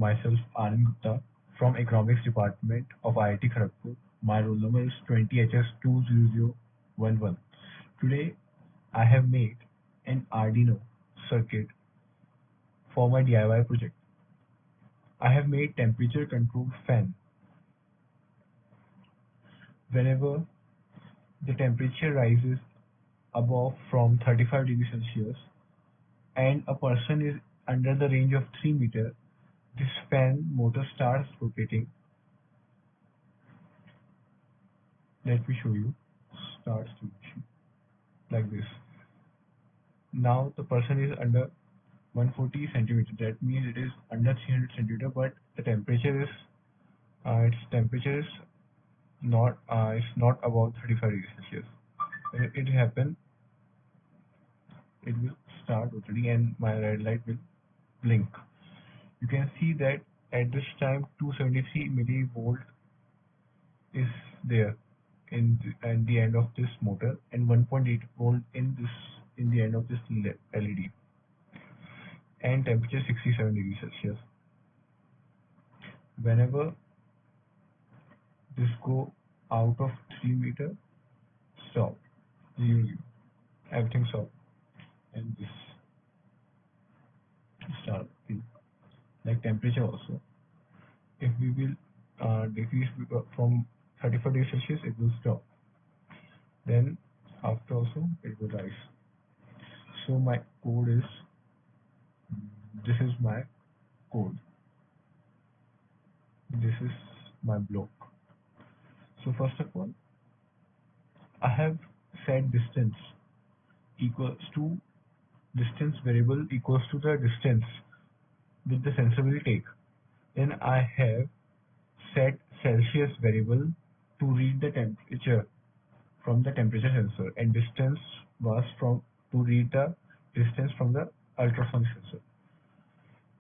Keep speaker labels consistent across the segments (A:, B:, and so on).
A: Myself, Aryan Gupta, from Economics Department of IIT Kharagpur. My roll number is 20HS20011. Today, I have made an Arduino circuit for my DIY project. I have made temperature controlled fan. Whenever the temperature rises above from 35 degrees Celsius and a person is under the range of 3 meter, this fan motor starts rotating. Let me show you. Starts rotating like this. Now the person is under 140 centimeter. That means it is under 300 centimeter, but the temperature is its temperature is not above 35 degrees Celsius. When it happen, it will start rotating and my red light will blink. You can see that at this time 273 millivolt is there at the end of this motor and 1.8 volt in the end of this LED, and temperature 67 degrees Celsius. Whenever this go out of 3 meter, stop, 0, everything stop, and this start like temperature also. If we will decrease from 35 degrees Celsius, it will stop. Then after also it will rise. So my code is, this is my code. This is my block. So first of all, I have set distance variable equals to the distance with the sensor will take. Then I have set Celsius variable to read the temperature from the temperature sensor, and distance was to read the distance from the ultrasonic sensor.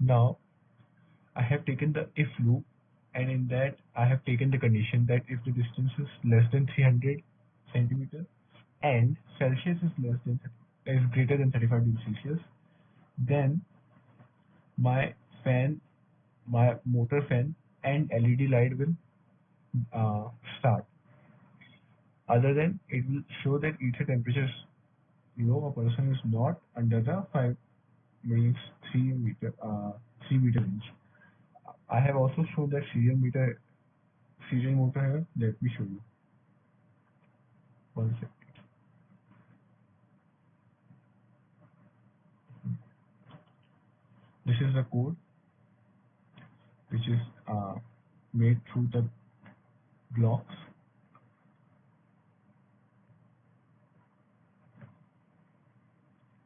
A: Now I have taken the if loop, and in that I have taken the condition that if the distance is less than 300 centimeter and Celsius is greater than 35 degrees Celsius, then my motor fan and LED light will start. Other than it will show that ether temperature is low, a person is not under the 3 meter range. I have also shown that serial motor here. Let me show you. One second. This is the code which is made through the blocks.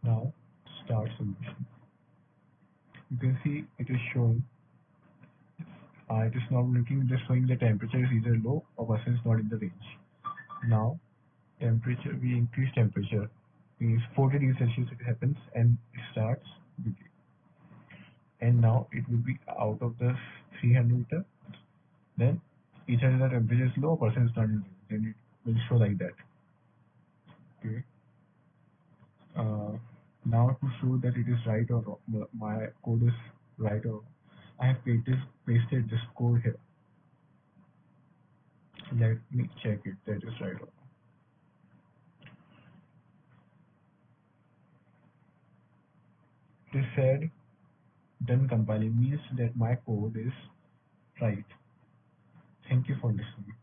A: Now start solution. You can see it is showing. It is not blinking, just showing the temperature is either low or person is not in the range. Now temperature, we increase temperature, means 40 degrees Celsius it happens and it starts decay. And now it will be out of the 300 meter. Then either the temperature is low, person is not in range, then it will show like that. Okay. Now to show that it is right or wrong, my code is right or wrong, I have pasted this code here. Let me check it that is right or wrong. This said done compiling means that my code is right. Thank you for listening.